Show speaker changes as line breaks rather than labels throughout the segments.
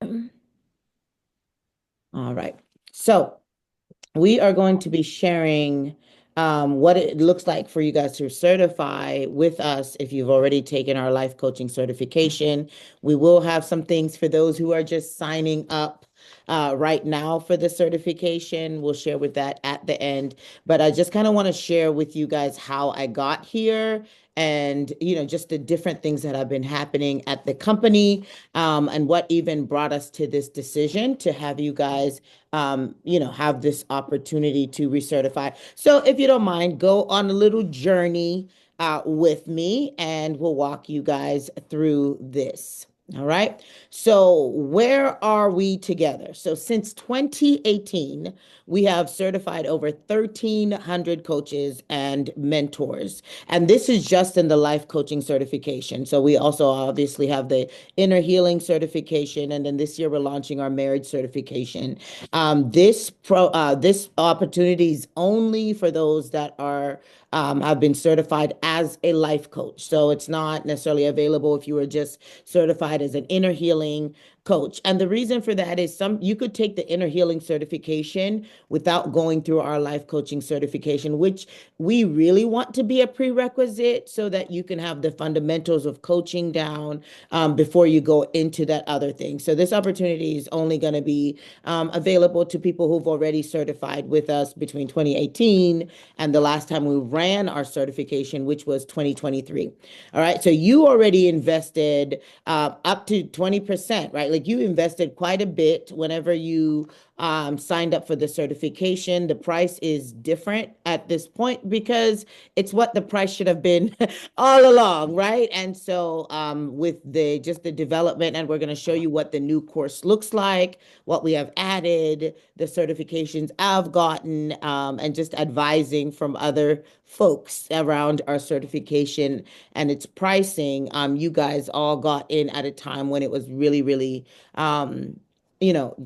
All right. So we are going to be sharing what it looks like for you guys to certify with us if you've already taken our life coaching certification. We will have some things for those who are just signing up right now for the certification. We'll share with that at the end. But I just kind of want to share with you guys how I got here and just the different things that have been happening at the company, and what even brought us to this decision to have you guys have this opportunity to recertify. So if you don't mind, go on a little journey with me and we'll walk you guys through this. All right. So where are we together? So since 2018, we have certified over 1,300 coaches and mentors. And this is just in the life coaching certification. So we also obviously have the inner healing certification. And then this year we're launching our marriage certification. This opportunity is only for those that are have been certified as a life coach. So it's not necessarily available if you were just certified as an inner healing coach. And the reason for that is you could take the inner healing certification without going through our life coaching certification, which we really want to be a prerequisite so that you can have the fundamentals of coaching down before you go into that other thing. So this opportunity is only going to be available to people who've already certified with us between 2018 and the last time we ran our certification, which was 2023. All right. So you already invested up to 20%, right? Like you invested quite a bit whenever you signed up for the certification. The price is different at this point because it's what the price should have been all along, right? And so with the development, and we're going to show you what the new course looks like, what we have added, the certifications I've gotten, and just advising from other folks around our certification and its pricing. You guys all got in at a time when it was really, really,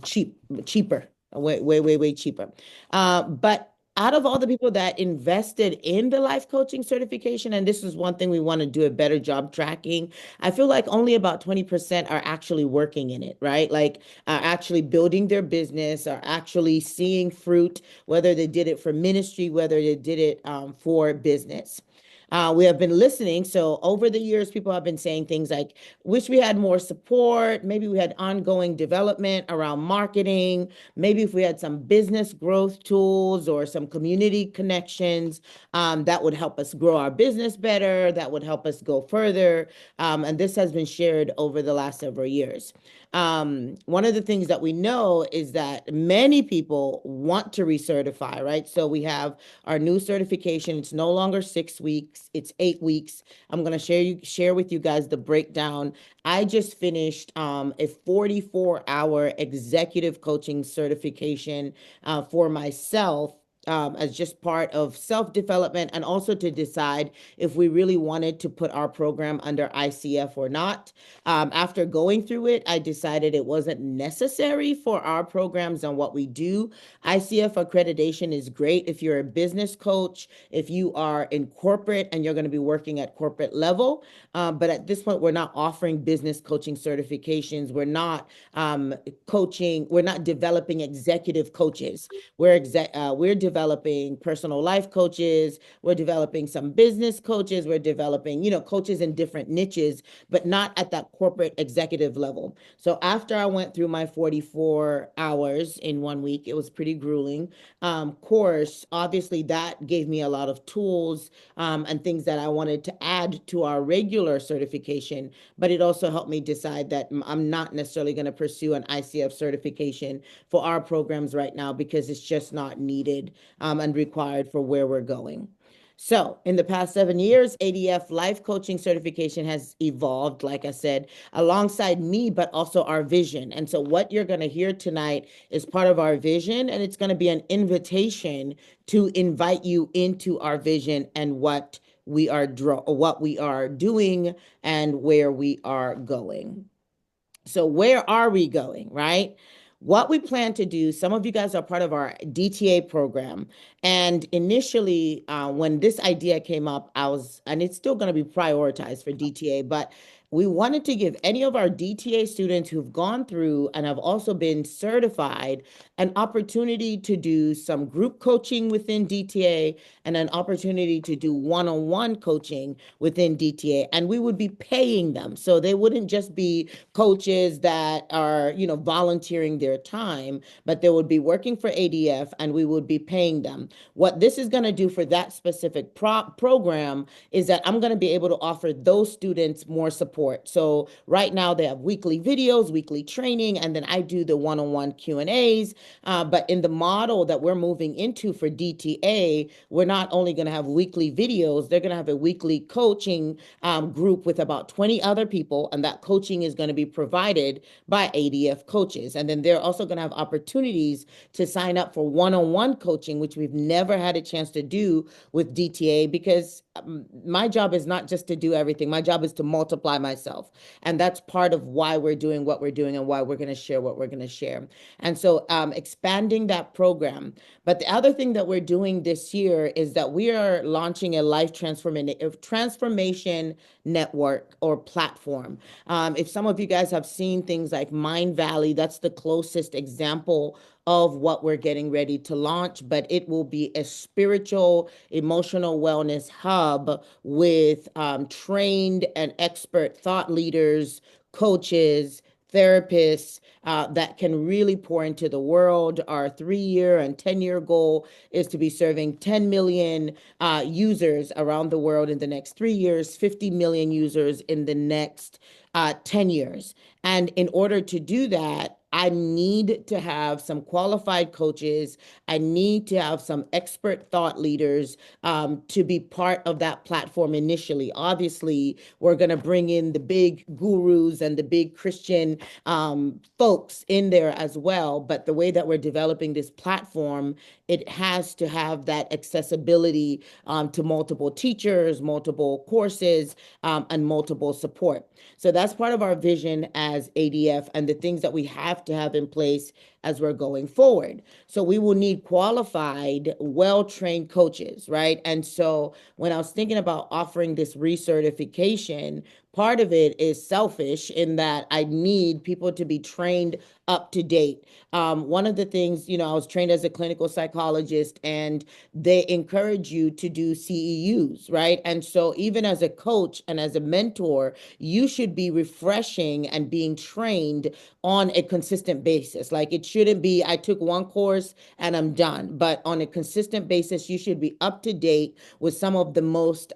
cheaper, way, way, way, way cheaper. But out of all the people that invested in the life coaching certification, and this is one thing we want to do a better job tracking, I feel like only about 20% are actually working in it, right? Like actually building their business, are actually seeing fruit, whether they did it for ministry, whether they did it for business. We have been listening. So over the years, people have been saying things like, wish we had more support. Maybe we had ongoing development around marketing. Maybe if we had some business growth tools or some community connections, that would help us grow our business better, that would help us go further. And this has been shared over the last several years. One of the things that we know is that many people want to recertify, right? So we have our new certification. It's no longer 6 weeks, it's 8 weeks. I'm going to share with you guys the breakdown. I just finished a 44-hour executive coaching certification for myself, as just part of self-development and also to decide if we really wanted to put our program under ICF or not. After going through it, I decided it wasn't necessary for our programs and what we do. ICF accreditation is great if you're a business coach, if you are in corporate and you're going to be working at corporate level. But at this point, we're not offering business coaching certifications. We're not developing executive coaches. We're developing personal life coaches. We're developing some business coaches. We're developing, coaches in different niches, but not at that corporate executive level. So after I went through my 44 hours in 1 week, it was pretty grueling. Course, obviously that gave me a lot of tools and things that I wanted to add to our regular certification, but it also helped me decide that I'm not necessarily going to pursue an ICF certification for our programs right now because it's just not needed and required for where we're going. So in the past 7 years, ADF life coaching certification has evolved, like I said, alongside me, but also our vision. And so what you're going to hear tonight is part of our vision, and it's going to be an invitation to invite you into our vision and what we are doing and where we are going. So where are we going, right? What we plan to do, some of you guys are part of our DTA program. And initially, when this idea came up, and it's still going to be prioritized for DTA, but we wanted to give any of our DTA students who've gone through and have also been certified an opportunity to do some group coaching within DTA and an opportunity to do one-on-one coaching within DTA. And we would be paying them. So they wouldn't just be coaches that are, volunteering their time, but they would be working for ADF and we would be paying them. What this is going to do for that specific program is that I'm going to be able to offer those students more support. So right now they have weekly videos, weekly training, and then I do the one-on-one Q&As. But in the model that we're moving into for DTA, we're not only going to have weekly videos, they're going to have a weekly coaching group with about 20 other people, and that coaching is going to be provided by ADF coaches. And then they're also going to have opportunities to sign up for one-on-one coaching, which we've never had a chance to do with DTA, because my job is not just to do everything. My job is to multiply myself. And that's part of why we're doing what we're doing and why we're going to share what we're going to share. And so expanding that program. But the other thing that we're doing this year is that we are launching a life transformation network or platform. If some of you guys have seen things like Mind Valley, that's the closest example of what we're getting ready to launch, but it will be a spiritual, emotional wellness hub with trained and expert thought leaders, coaches, therapists that can really pour into the world. Our 3-year and 10-year goal is to be serving 10 million users around the world in the next 3 years, 50 million users in the next 10 years. And in order to do that, I need to have some qualified coaches. I need to have some expert thought leaders to be part of that platform initially. Obviously, we're going to bring in the big gurus and the big Christian folks in there as well. But the way that we're developing this platform, it has to have that accessibility to multiple teachers, multiple courses, and multiple support. So that's part of our vision as ADF and the things that we have to have in place as we're going forward. So we will need qualified, well-trained coaches, right? And so when I was thinking about offering this recertification, part of it is selfish in that I need people to be trained up to date. One of the things, I was trained as a clinical psychologist, and they encourage you to do CEUs, right? And so even as a coach and as a mentor, you should be refreshing and being trained on a consistent basis. Like it shouldn't be, I took one course and I'm done, but on a consistent basis, you should be up to date with some of the most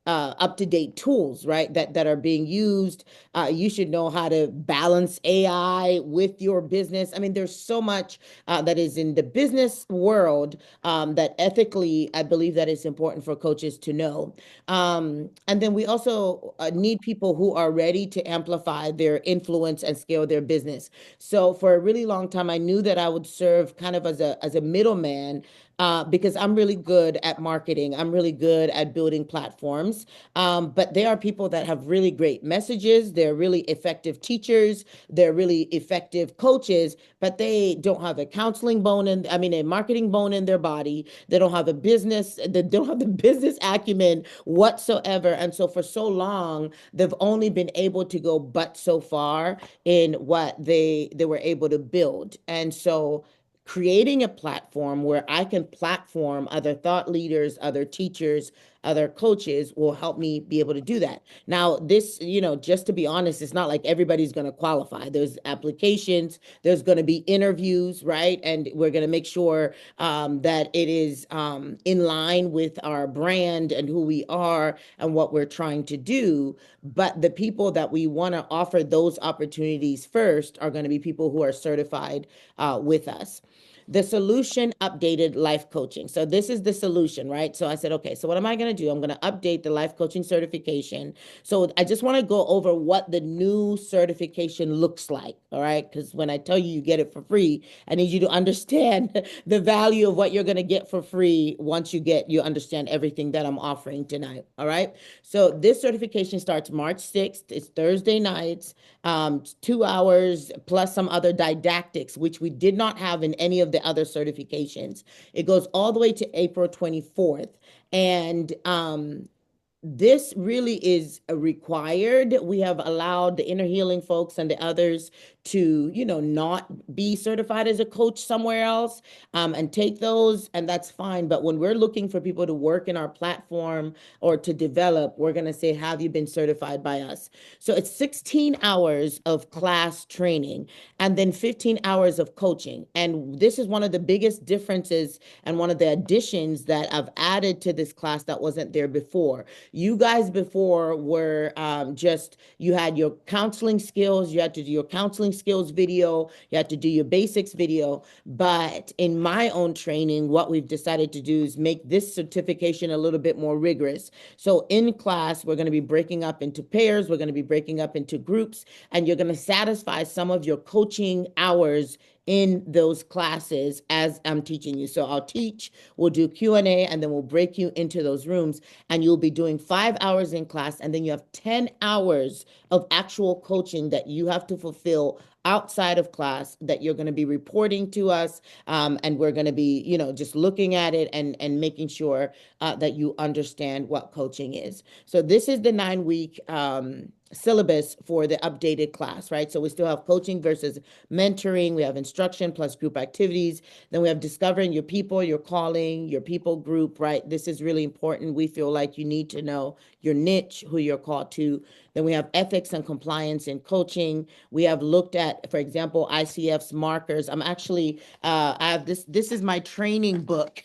up-to-date tools, right, that are being used. You should know how to balance AI with your business. I mean, there's so much that is in the business world that ethically, I believe that it's important for coaches to know. And then we also need people who are ready to amplify their influence and scale their business. So for a really long time, I knew that I would serve kind of as a middleman because I'm really good at marketing. I'm really good at building platforms. But there are people that have really great messages. They're really effective teachers. They're really effective coaches, but they don't have a counseling bone a marketing bone in their body. They don't have a business. They don't have the business acumen whatsoever. And so for so long, they've only been able to go but so far in what they were able to build. And so creating a platform where I can platform other thought leaders, other teachers, other coaches will help me be able to do that. Now, this, just to be honest, it's not like everybody's going to qualify. There's applications, there's going to be interviews, right? And we're going to make sure that it is in line with our brand and who we are and what we're trying to do. But the people that we want to offer those opportunities first are going to be people who are certified with us. The solution updated life coaching. So this is the solution, right? So I said, okay, so what am I going to do? I'm going to update the life coaching certification. So I just want to go over what the new certification looks like, all right? Because when I tell you you get it for free, I need you to understand the value of what you're going to get for free once you understand everything that I'm offering tonight, all right? So this certification starts March 6th. It's Thursday nights, 2 hours plus some other didactics, which we did not have in any of the other certifications. It goes all the way to April 24th. And this really is required. We have allowed the inner healing folks and the others to, not be certified as a coach somewhere else, and take those, and that's fine. But when we're looking for people to work in our platform or to develop, we're going to say, have you been certified by us? So it's 16 hours of class training and then 15 hours of coaching. And this is one of the biggest differences and one of the additions that I've added to this class that wasn't there before. You guys before were just, you had your counseling skills, you had to do your counseling skills video, you had to do your basics video. But in my own training, what we've decided to do is make this certification a little bit more rigorous. So in class, we're going to be breaking up into pairs, we're going to be breaking up into groups, and you're going to satisfy some of your coaching hours in those classes as I'm teaching you. So I'll teach, we'll do Q&A, and then we'll break you into those rooms, and you'll be doing 5 hours in class, and then you have 10 hours of actual coaching that you have to fulfill outside of class that you're going to be reporting to us, and we're going to be, just looking at it and making sure that you understand what coaching is. So this is the 9-week syllabus for the updated class, right? So we still have coaching versus mentoring. We have instruction plus group activities. Then we have discovering your people, your calling, your people group, right? This is really important. We feel like you need to know your niche, who you're called to. Then we have ethics and compliance in coaching. We have looked at, for example, ICF's markers. I'm actually, I have this is my training book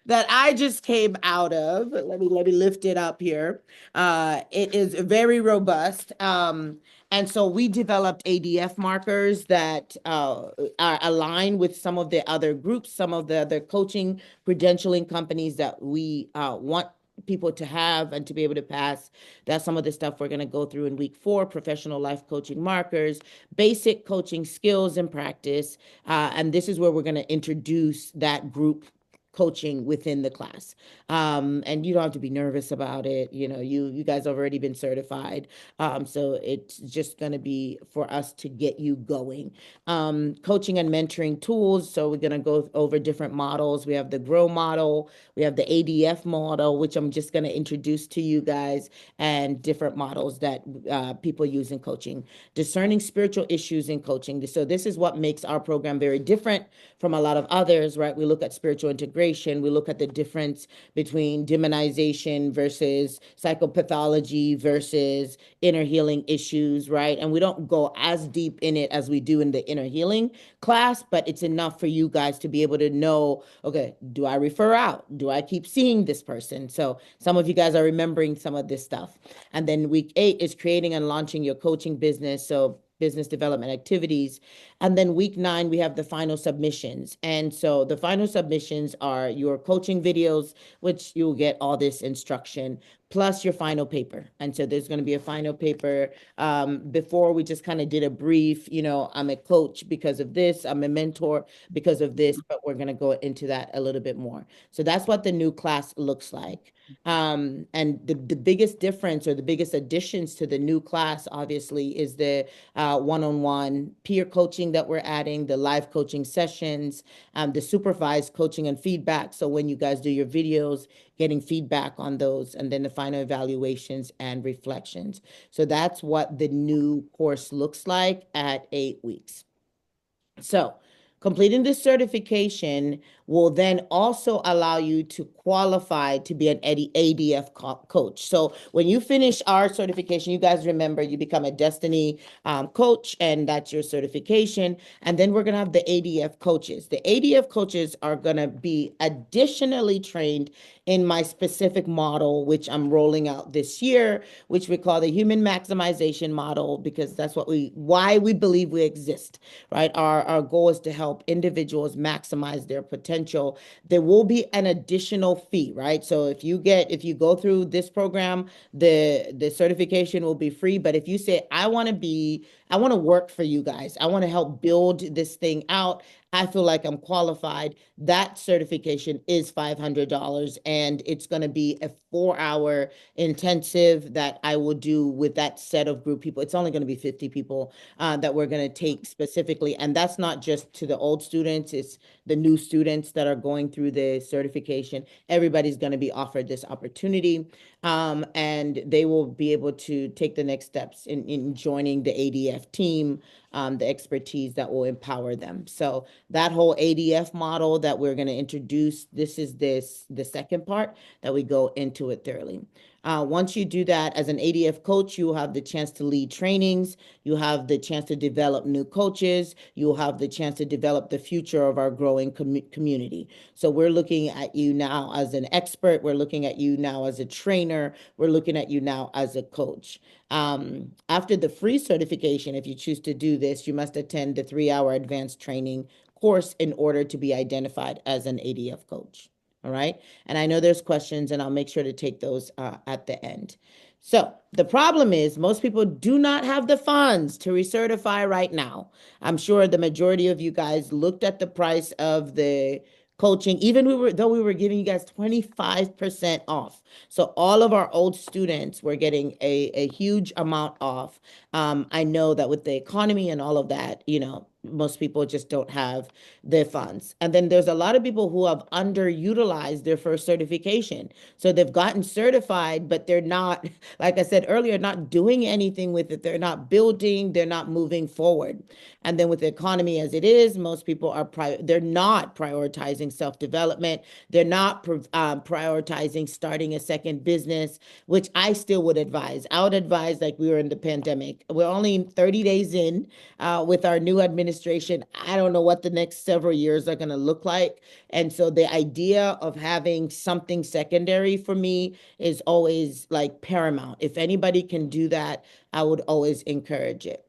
that I just came out of. Let me lift it up here. It is very robust. And so we developed ADF markers that are aligned with some of the other groups, some of the other coaching credentialing companies that we want people to have and to be able to pass. That's some of the stuff we're going to go through in week 4: professional life coaching markers, basic coaching skills and practice. And this is where we're going to introduce that group coaching within the class. And you don't have to be nervous about it. You guys have already been certified. So it's just going to be for us to get you going. Coaching and mentoring tools. So we're going to go over different models. We have the GROW model, we have the ADF model, which I'm just going to introduce to you guys, and different models that people use in coaching. Discerning spiritual issues in coaching. So this is what makes our program very different from a lot of others, right? We look at spiritual integration. We look at the difference between demonization versus psychopathology versus inner healing issues, right? And we don't go as deep in it as we do in the inner healing class, but it's enough for you guys to be able to know, okay, do I refer out? Do I keep seeing this person? So some of you guys are remembering some of this stuff. And then week 8 is creating and launching your coaching business. So business development activities. And then week 9, we have the final submissions. And so the final submissions are your coaching videos, which you'll get all this instruction, plus your final paper. And so there's going to be a final paper. Before we just kind of did a brief, I'm a coach because of this, I'm a mentor because of this, but we're going to go into that a little bit more. So that's what the new class looks like. And the biggest difference or the biggest additions to the new class, obviously, is the one-on-one peer coaching that we're adding, the live coaching sessions, the supervised coaching and feedback. So when you guys do your videos, getting feedback on those, and then the final evaluations and reflections. So that's what the new course looks like at 8 weeks. So completing this certification will then also allow you to qualify to be an ADF coach. So when you finish our certification, you guys remember you become a Destiny coach, and that's your certification. And then we're going to have the ADF coaches. The ADF coaches are going to be additionally trained in my specific model, which I'm rolling out this year, which we call the human maximization model, because that's why we believe we exist, right? Our goal is to help individuals maximize their potential. There will be an additional fee, right? So if you go through this program, the certification will be free. But if you say, I want to work for you guys, I want to help build this thing out, I feel like I'm qualified, that certification is $500, and it's going to be a 4-hour intensive that I will do with that set of group people. It's only going to be 50 people that we're going to take specifically. And that's not just to the old students, it's the new students that are going through the certification. Everybody's going to be offered this opportunity. And they will be able to take the next steps in joining the ADF team, the expertise that will empower them. So that whole ADF model that we're going to introduce, this is the second part that we go into it thoroughly. Once you do that as an ADF coach, you will have the chance to lead trainings. You have the chance to develop new coaches. You'll have the chance to develop the future of our growing community. So we're looking at you now as an expert. We're looking at you now as a trainer. We're looking at you now as a coach. After the free certification, if you choose to do this, you must attend the 3-hour advanced training course in order to be identified as an ADF coach. All right. And I know there's questions, and I'll make sure to take those at the end. So the problem is most people do not have the funds to recertify right now. I'm sure the majority of you guys looked at the price of the coaching, even though we were giving you guys 25% off. So all of our old students were getting a huge amount off. I know that with the economy and all of that, most people just don't have their funds. And then there's a lot of people who have underutilized their first certification. So they've gotten certified, but they're not, like I said earlier, not doing anything with it. They're not building, they're not moving forward. And then with the economy as it is, most people they're not prioritizing self-development. They're not prioritizing starting a second business, which I still would advise. I would advise, like we were in the pandemic. We're only 30 days in with our new administration. I don't know what the next several years are going to look like. And so the idea of having something secondary for me is always like paramount. If anybody can do that, I would always encourage it.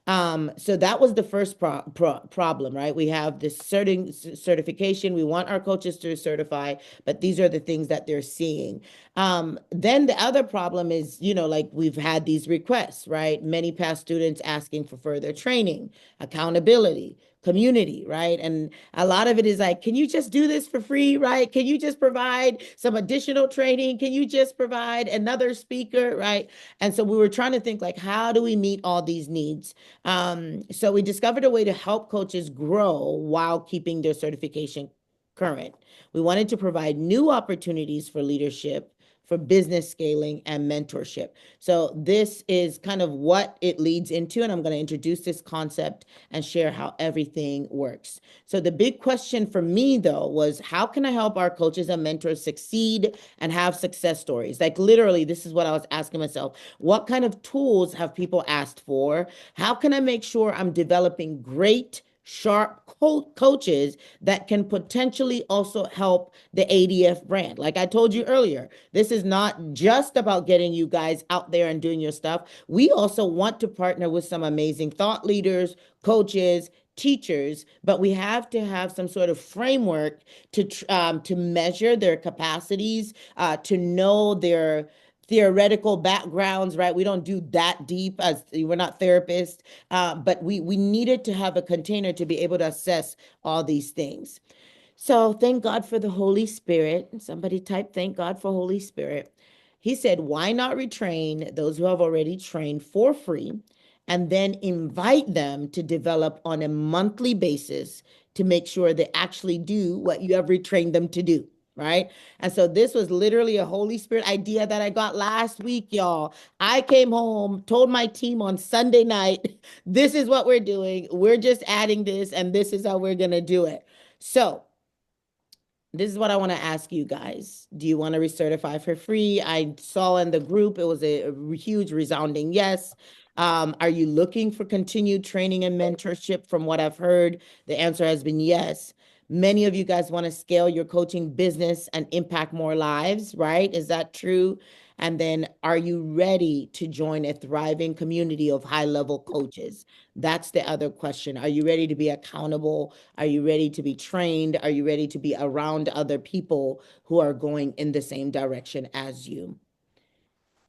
So that was the first problem, right? We have this certification. We want our coaches to certify, but these are the things that they're seeing. Then the other problem is, like we've had these requests, right? Many past students asking for further training, accountability, community, right? And a lot of it is like, can you just do this for free, right? Can you just provide some additional training? Can you just provide another speaker, right? And so we were trying to think like, how do we meet all these needs? So we discovered a way to help coaches grow while keeping their certification current. We wanted to provide new opportunities for leadership, for business scaling, and mentorship. So this is kind of what it leads into, and I'm going to introduce this concept and share how everything works. So the big question for me, though, was how can I help our coaches and mentors succeed and have success stories? Like literally, this is what I was asking myself. What kind of tools have people asked for? How can I make sure I'm developing great, sharp coaches that can potentially also help the ADF brand? Like I told you earlier, this is not just about getting you guys out there and doing your stuff. We also want to partner with some amazing thought leaders, coaches, teachers, but we have to have some sort of framework to measure their capacities, to know their theoretical backgrounds, right? We don't do that deep, as we're not therapists, but we needed to have a container to be able to assess all these things. So thank God for the Holy Spirit. Somebody type, thank God for Holy Spirit. He said, why not retrain those who have already trained for free and then invite them to develop on a monthly basis to make sure they actually do what you have retrained them to do, right? And so this was literally a Holy Spirit idea that I got last week, y'all. I came home, told my team on Sunday night, this is what we're doing. We're just adding this, and this is how we're going to do it. So this is what I want to ask you guys. Do you want to recertify for free? I saw in the group, it was a huge resounding yes. Are you looking for continued training and mentorship? From what I've heard, the answer has been yes. Many of you guys want to scale your coaching business and impact more lives, right? Is that true? And then are you ready to join a thriving community of high-level coaches? That's the other question. Are you ready to be accountable? Are you ready to be trained? Are you ready to be around other people who are going in the same direction as you?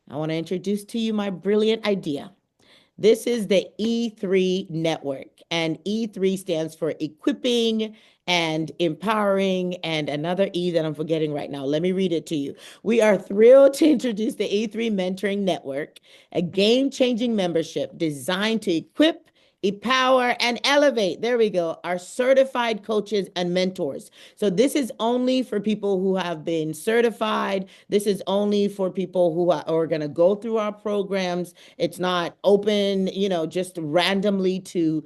I want to introduce to you my brilliant idea. This is the E3 network, and E3 stands for equipping and empowering, and another E that I'm forgetting right now. Let me read it to you. We are thrilled to introduce the E3 Mentoring Network, a game-changing membership designed to equip, Empower and elevate. There we go. Our certified coaches and mentors. So this is only for people who have been certified. This is only for people who are going to go through our programs. It's not open, just randomly to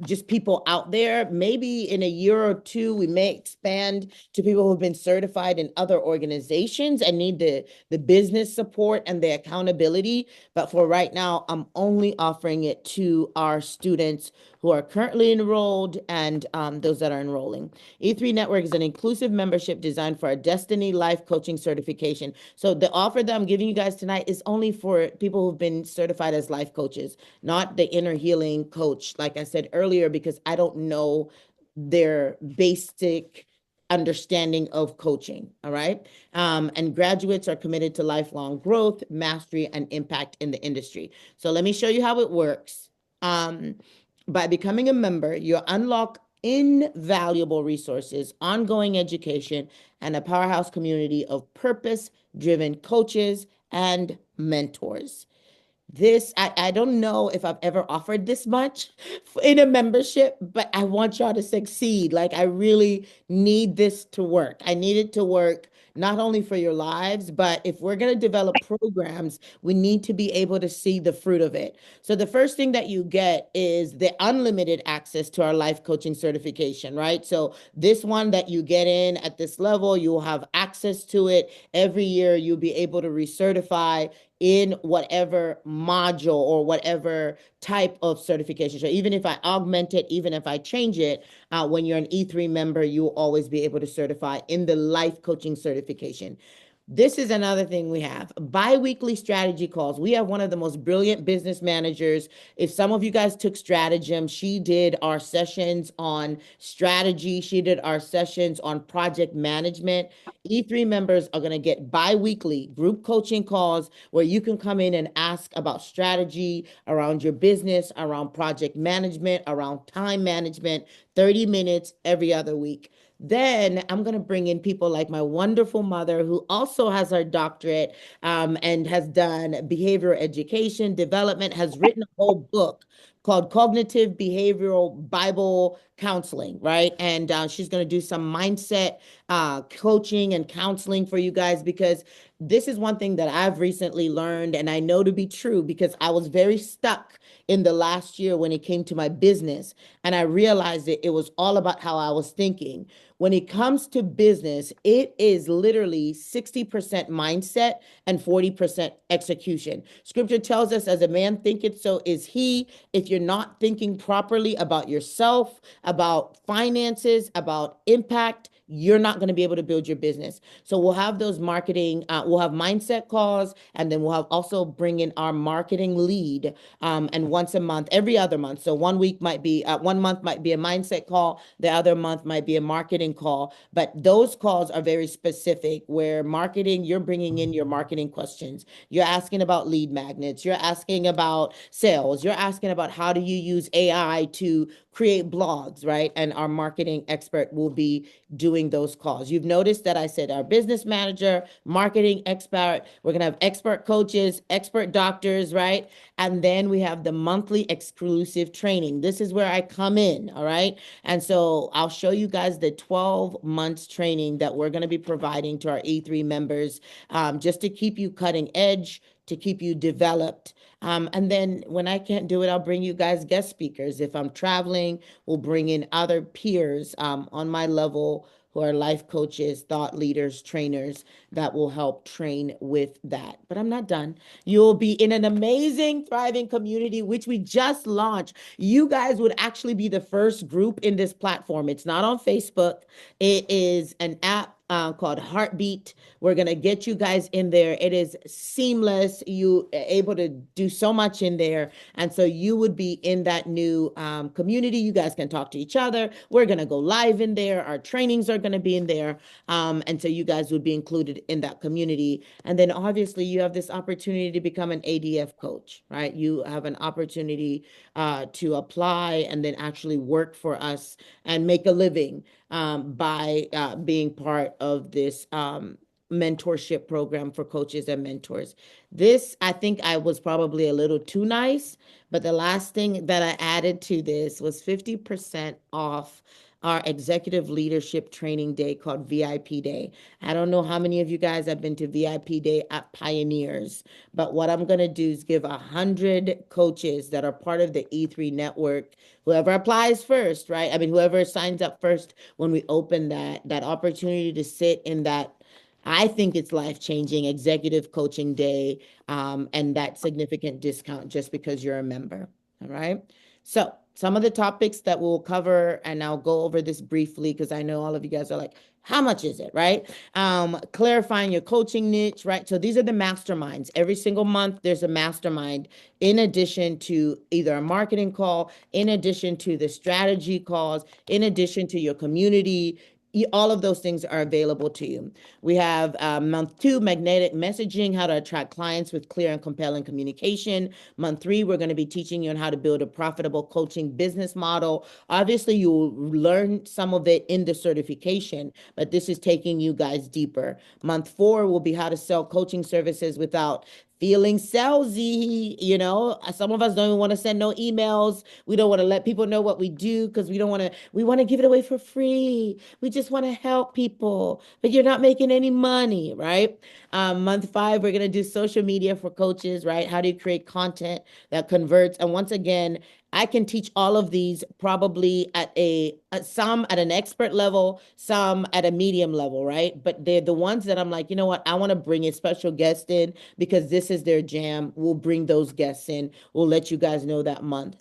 just people out there. Maybe in a year or two, we may expand to people who've been certified in other organizations and need the business support and the accountability. But for right now, I'm only offering it to our students who are currently enrolled and those that are enrolling. E3 Network is an inclusive membership designed for a Destiny Life Coaching Certification. So the offer that I'm giving you guys tonight is only for people who've been certified as life coaches, not the inner healing coach, like I said earlier, because I don't know their basic understanding of coaching. All right. And graduates are committed to lifelong growth, mastery, and impact in the industry. So let me show you how it works. By becoming a member, you unlock invaluable resources, ongoing education, and a powerhouse community of purpose-driven coaches and mentors. I don't know if I've ever offered this much in a membership, but I want y'all to succeed. Like, I really need this to work. I need it to work not only for your lives, but if we're going to develop programs, we need to be able to see the fruit of it. So the first thing that you get is the unlimited access to our life coaching certification, right? So this one that you get in at this level, you'll have access to it. Every year, you'll be able to recertify in whatever module or whatever type of certification. So even if I augment it, even if I change it, when you're an E3 member, you'll always be able to certify in the life coaching certification. This is another thing we have bi-weekly strategy calls. We have one of the most brilliant business managers. If some of you guys took Strategem, she did our sessions on strategy. She did our sessions on project management. E3 members are going to get bi-weekly group coaching calls where you can come in and ask about strategy around your business, around project management, around time management, 30 minutes every other week. Then I'm going to bring in people like my wonderful mother, who also has her doctorate and has done behavioral education development, has written a whole book called Cognitive Behavioral Bible Counseling, right? And she's going to do some mindset coaching and counseling for you guys, because this is one thing that I've recently learned and I know to be true, because I was very stuck in the last year when it came to my business. And I realized it was all about how I was thinking. When it comes to business, it is literally 60% mindset and 40% execution. Scripture tells us, as a man thinketh, so is he. If you're not thinking properly about yourself, about finances, about impact, you're not going to be able to build your business. So we'll have those we'll have mindset calls, and then we'll have also bring in our marketing lead. And once a month, every other month. So 1 month might be a mindset call. The other month might be a marketing call. But those calls are very specific, where marketing, you're bringing in your marketing questions. You're asking about lead magnets. You're asking about sales. You're asking about how do you use AI to create blogs, right? And our marketing expert will be doing those calls. You've noticed that I said our business manager, marketing expert, we're going to have expert coaches, expert doctors, right? And then we have the monthly exclusive training. This is where I come in, all right? And so I'll show you guys the 12 months training that we're going to be providing to our E3 members, just to keep you cutting edge, to keep you developed. And then when I can't do it, I'll bring you guys guest speakers. If I'm traveling, we'll bring in other peers on my level who are life coaches, thought leaders, trainers that will help train with that. But I'm not done. You'll be in an amazing, thriving community, which we just launched. You guys would actually be the first group in this platform. It's not on Facebook. It is an app called Heartbeat. We're going to get you guys in there. It is seamless. You are able to do so much in there. And so you would be in that new community. You guys can talk to each other. We're going to go live in there. Our trainings are going to be in there. And so you guys would be included in that community. And then obviously you have this opportunity to become an ADF coach, right? You have an opportunity to apply and then actually work for us and make a living by being part of this mentorship program for coaches and mentors. This, I think I was probably a little too nice, but the last thing that I added to this was 50% off our executive leadership training day called VIP Day. I don't know how many of you guys have been to VIP Day at Pioneers, but what I'm going to do is give 100 coaches that are part of the E3 network, whoever applies first, right? I mean, whoever signs up first when we open that opportunity to sit in that. I think it's life-changing executive coaching day, and that significant discount just because you're a member. All right. So some of the topics that we'll cover, and I'll go over this briefly because I know all of you guys are like, how much is it, right? Clarifying your coaching niche, right? So these are the masterminds. Every single month, there's a mastermind in addition to either a marketing call, in addition to the strategy calls, in addition to your community. All of those things are available to you. We have month 2, magnetic messaging, how to attract clients with clear and compelling communication. Month 3, we're going to be teaching you on how to build a profitable coaching business model. Obviously, you'll learn some of it in the certification, but this is taking you guys deeper. Month 4 will be how to sell coaching services without feeling salesy. Some of us don't even want to send no emails. We don't want to let people know what we do because we want to give it away for free. We just want to help people, but you're not making any money, right? Month 5, we're going to do social media for coaches, right? How do you create content that converts? And once again, I can teach all of these probably at some at an expert level, some at a medium level, right? But they're the ones that I'm like, you know what? I want to bring a special guest in because this is their jam. We'll bring those guests in. We'll let you guys know that month.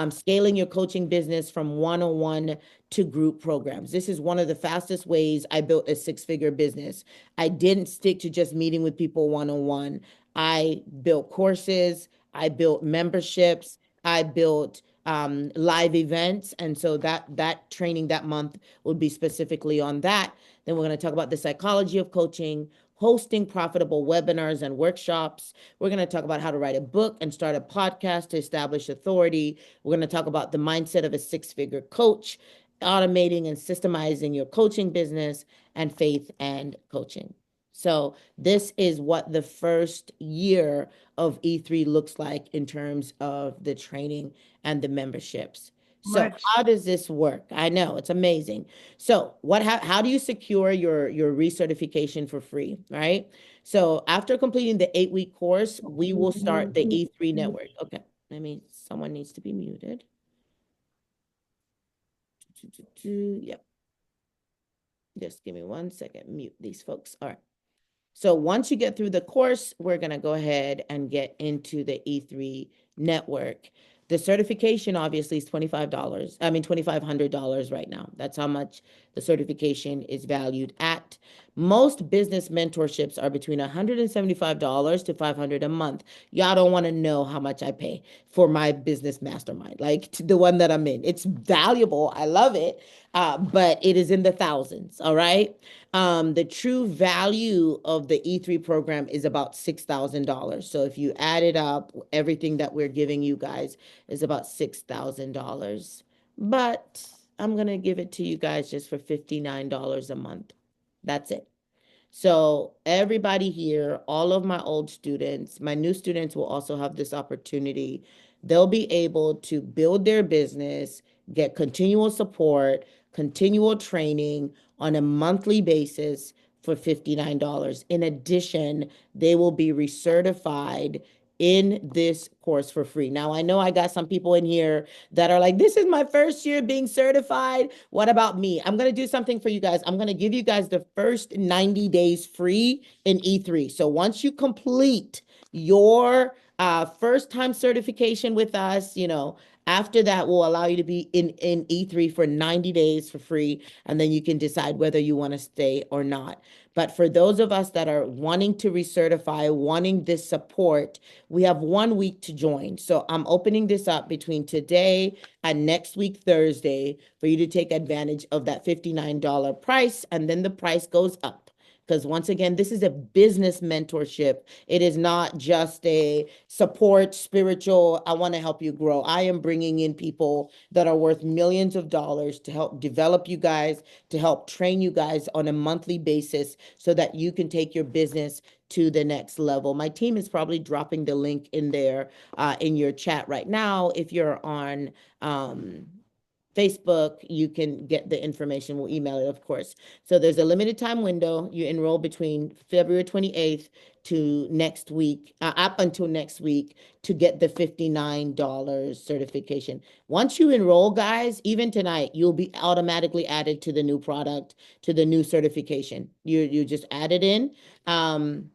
Scaling your coaching business from one-on-one to group programs. This is one of the fastest ways I built a 6-figure business. I didn't stick to just meeting with people one-on-one. I built courses, I built memberships, I built live events. And so that training that month would be specifically on that. Then we're going to talk about the psychology of coaching, hosting profitable webinars and workshops. We're going to talk about how to write a book and start a podcast to establish authority. We're going to talk about the mindset of a 6-figure coach, automating and systemizing your coaching business, and faith and coaching. So this is what the first year of E3 looks like in terms of the training and the memberships. So how does this work? I know it's amazing. So how do you secure your recertification for free, right? So after completing the 8-week course, we will start the E3 network. Okay, someone needs to be muted. Yep. Just give me 1 second, mute these folks. All right. So once you get through the course, we're going to go ahead and get into the E3 network. The certification obviously is $25. $2,500 right now. That's how much the certification is valued at. Most business mentorships are between $175 to $500 a month. Y'all don't want to know how much I pay for my business mastermind, like the one that I'm in. It's valuable. I love it. But it is in the thousands. All right. The true value of the E3 program is about $6,000. So if you add it up, everything that we're giving you guys is about $6,000. But I'm going to give it to you guys just for $59 a month. That's it. So everybody here, all of my old students, my new students will also have this opportunity. They'll be able to build their business, get continual support, continual training on a monthly basis for $59. In addition, they will be recertified in this course for free. Now, I know I got some people in here that are like, this is my first year being certified. What about me? I'm going to do something for you guys. I'm going to give you guys the first 90 days free in E3. So once you complete your first time certification with us, after that, we'll allow you to be in E3 for 90 days for free, and then you can decide whether you want to stay or not. But for those of us that are wanting to recertify, wanting this support, we have 1 week to join. So I'm opening this up between today and next week, Thursday, for you to take advantage of that $59 price, and then the price goes up Because once again, this is a business mentorship. It is not just a support, spiritual, I want to help you grow. I am bringing in people that are worth millions of dollars to help develop you guys, to help train you guys on a monthly basis so that you can take your business to the next level. My team is probably dropping the link in there in your chat right now. If you're on Facebook, you can get the information. We'll email it, of course. So there's a limited time window. You enroll between February 28th to next week, up until next week, to get the $59 certification. Once you enroll, guys, even tonight, you'll be automatically added to the new product, to the new certification. You just add it in. And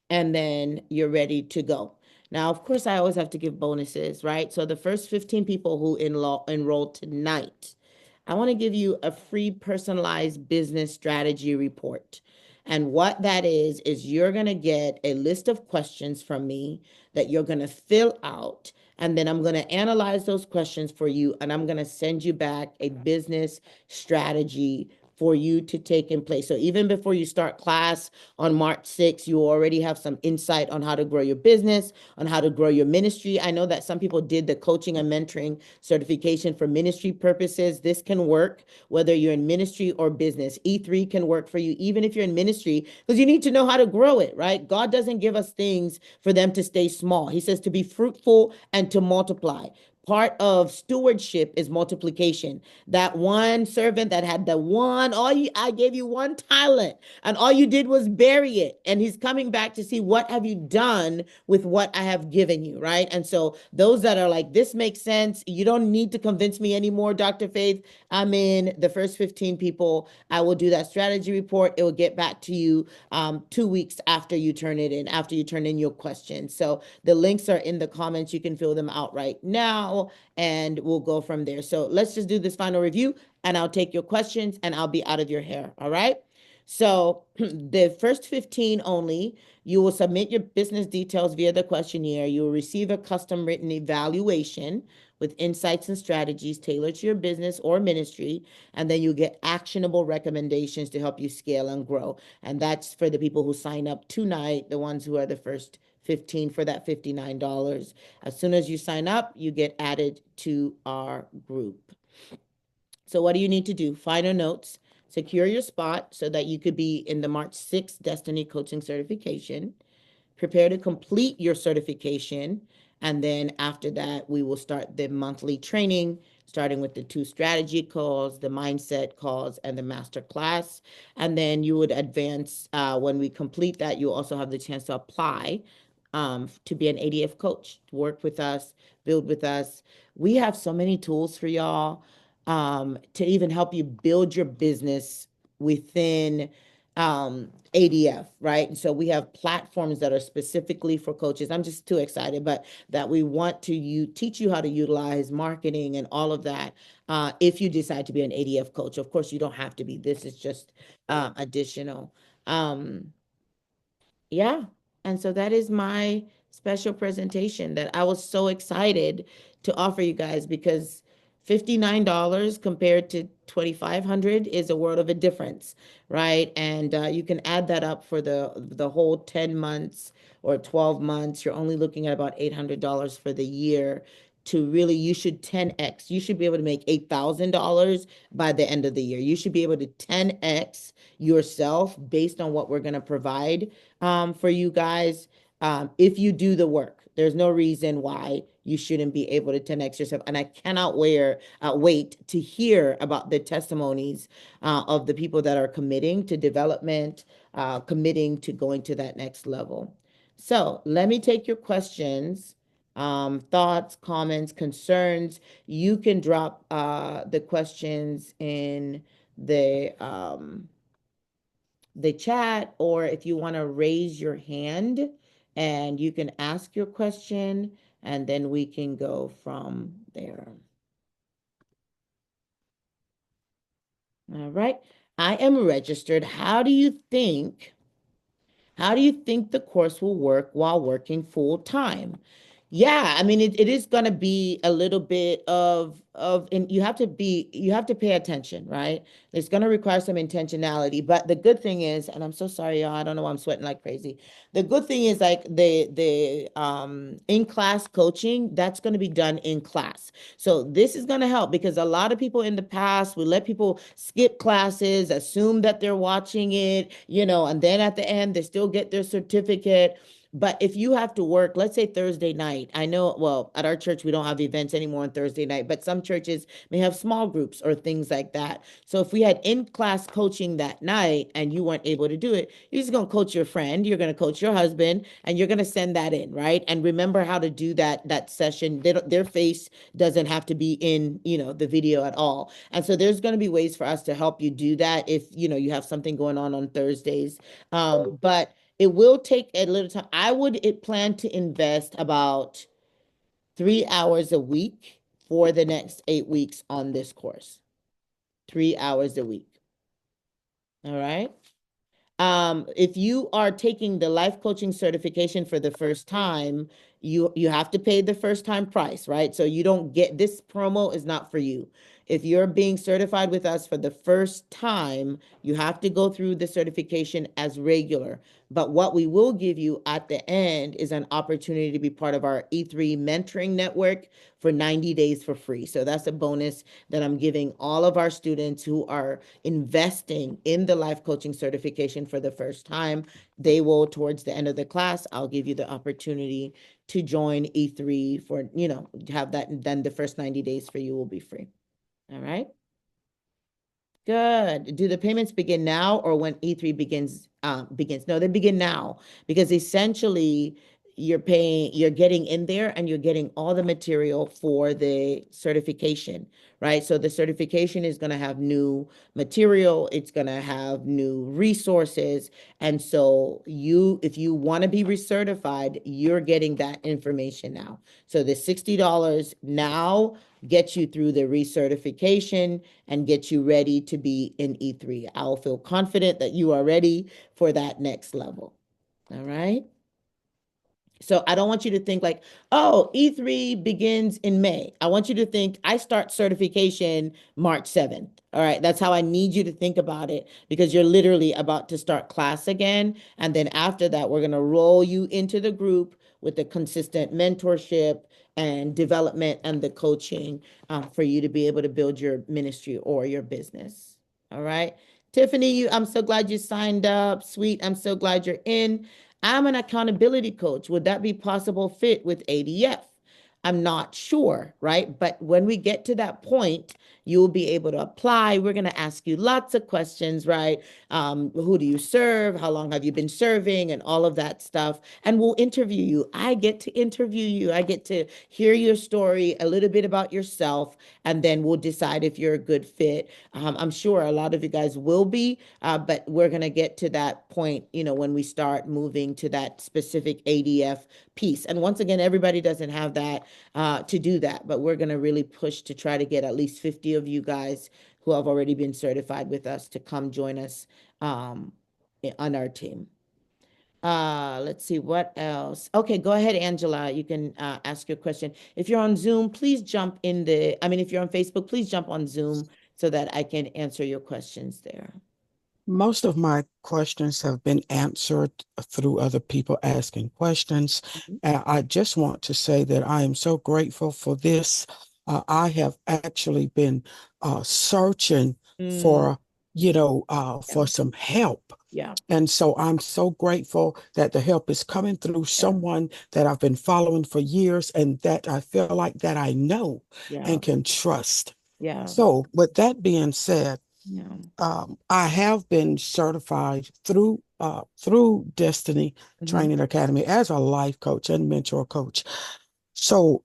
then you're ready to go. Now, of course, I always have to give bonuses, right? So the first 15 people who enroll tonight, I want to give you a free personalized business strategy report. And what that is you're going to get a list of questions from me that you're going to fill out. And then I'm going to analyze those questions for you. And I'm going to send you back a business strategy for you to take in place. So even before you start class on March 6th, you already have some insight on how to grow your business, on how to grow your ministry. I know that some people did the coaching and mentoring certification for ministry purposes. This can work whether you're in ministry or business. E3 can work for you, even if you're in ministry, because you need to know how to grow it, right? God doesn't give us things for them to stay small. He says to be fruitful and to multiply. Part of stewardship is multiplication. That one servant that had the one, I gave you one talent, and all you did was bury it. And he's coming back to see what have you done with what I have given you, right? And so those that are like, this makes sense. You don't need to convince me anymore, Dr. Faith. I'm in the first 15 people. I will do that strategy report. It will get back to you 2 weeks after you turn it in, after you turn in your questions. So the links are in the comments. You can fill them out right now, and we'll go from there. So let's just do this final review, and I'll take your questions, and I'll be out of your hair. All right. So the first 15 only, you will submit your business details via the questionnaire. You will receive a custom written evaluation with insights and strategies tailored to your business or ministry. And then you get actionable recommendations to help you scale and grow. And that's for the people who sign up tonight, the ones who are the first 15 for that $59. As soon as you sign up, you get added to our group. So what do you need to do? Final notes, secure your spot so that you could be in the March 6th Destiny Coaching Certification. Prepare to complete your certification. And then after that, we will start the monthly training, starting with the 2 strategy calls, the mindset calls, and the master class. And then you would advance. When we complete that, you also have the chance to apply to be an ADF coach, to work with us, build with us. We have so many tools for y'all to even help you build your business within ADF, right? And so we have platforms that are specifically for coaches. I'm just too excited, but that we want to teach you how to utilize marketing and all of that if you decide to be an ADF coach. Of course, you don't have to be. This is just additional. Yeah. And so that is my special presentation that I was so excited to offer you guys, because $59 compared to 2,500 is a world of a difference, right? And you can add that up for the whole 10 months or 12 months. You're only looking at about $800 for the year. To really, you should 10x. You should be able to make $8,000 by the end of the year. You should be able to 10x yourself based on what we're going to provide for you guys if you do the work. There's no reason why you shouldn't be able to 10x yourself. And I cannot wait to hear about the testimonies of the people that are committing to development, committing to going to that next level. So let me take your questions, thoughts, comments, concerns. You can drop the questions in the chat, or if you want to raise your hand and you can ask your question, and then we can go from there. All right. I am registered. How do you think the course will work while working full time? Yeah, I mean it is going to be a little bit of and you have to pay attention, right? It's going to require some intentionality, but the good thing is, and I'm so sorry y'all, I don't know why I'm sweating like crazy. The good thing is like the in class coaching, that's going to be done in class. So this is going to help because a lot of people in the past we let people skip classes, assume that they're watching it, and then at the end they still get their certificate. But if you have to work, let's say Thursday night, I know, well, at our church, we don't have events anymore on Thursday night, but some churches may have small groups or things like that. So if we had in-class coaching that night and you weren't able to do it, you're just going to coach your friend, you're going to coach your husband, and you're going to send that in, right? And remember how to do that session. Their face doesn't have to be in, the video at all. And so there's going to be ways for us to help you do that if, you have something going on Thursdays. But it will take a little time. I would plan to invest about 3 hours a week for the next 8 weeks on this course. 3 hours a week. All right. If you are taking the life coaching certification for the first time, you have to pay the first time price, right? So you don't get this promo is not for you. If you're being certified with us for the first time, you have to go through the certification as regular. But what we will give you at the end is an opportunity to be part of our E3 mentoring network for 90 days for free. So that's a bonus that I'm giving all of our students who are investing in the life coaching certification for the first time. They will, towards the end of the class, I'll give you the opportunity to join E3 for, have that, and then the first 90 days for you will be free. All right. Good. Do the payments begin now or when E3 begins? No, they begin now because essentially you're getting in there and you're getting all the material for the certification, right? So the certification is going to have new material, it's going to have new resources. And so if you want to be recertified, you're getting that information now. So the $60 now gets you through the recertification and get you ready to be in E3. I'll feel confident that you are ready for that next level. All right. So I don't want you to think like, oh, E3 begins in May. I want you to think I start certification March 7th. All right. That's how I need you to think about it because you're literally about to start class again. And then after that, we're going to roll you into the group with the consistent mentorship and development and the coaching for you to be able to build your ministry or your business. All right. Tiffany, I'm so glad you signed up. Sweet. I'm so glad you're in. I'm an accountability coach. Would that be possible fit with ADF? I'm not sure, right? But when we get to that point, you'll be able to apply. We're going to ask you lots of questions, right? Who do you serve? How long have you been serving? And all of that stuff. And we'll interview you. I get to interview you. I get to hear your story, a little bit about yourself, and then we'll decide if you're a good fit. I'm sure a lot of you guys will be, but we're going to get to that point, when we start moving to that specific ADF piece. And once again, everybody doesn't have that to do that, but we're going to really push to try to get at least 50 of you guys who have already been certified with us to come join us on our team. Let's see what else. Okay, go ahead, Angela. You can ask your question. If you're on Zoom, please jump in if you're on Facebook, please jump on Zoom so that I can answer your questions there.
Most of my questions have been answered through other people asking questions. And I just want to say that I am so grateful for this. I have actually been searching
Mm,
for,
yeah,
for some help.
yeah,
And so I'm so grateful that the help is coming through
yeah,
someone that I've been following for years and that I feel like that I know
yeah,
and can trust.
yeah,
So with that being said,
yeah.
I have been certified through Destiny
Mhm.
Training Academy as a life coach and mentor coach. So,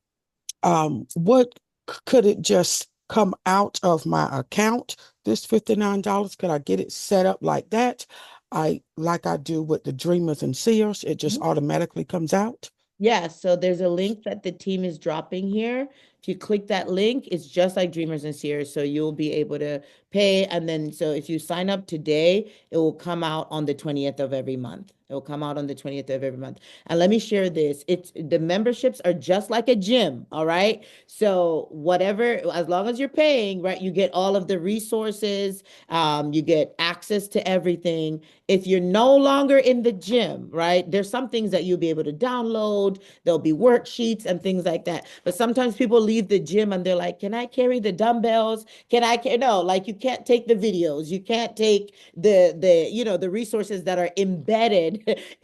what could it just come out of my account? This $59, could I get it set up like that? Like I do with the Dreamers and Seers, it just
Mhm.
automatically comes out.
Yeah, so there's a link that the team is dropping here. If you click that link, it's just like Dreamers and Seers. So you'll be able to pay. And then, so if you sign up today, it will come out on the 20th of every month. It will come out on the 20th of every month. And let me share this. It's the memberships are just like a gym, all right? So whatever, as long as you're paying, right, you get all of the resources, you get access to everything. If you're no longer in the gym, right, there's some things that you'll be able to download. There'll be worksheets and things like that. But sometimes people leave the gym and they're like, can I carry the dumbbells? Can I carry? No, like you can't take the videos. You can't take the resources that are embedded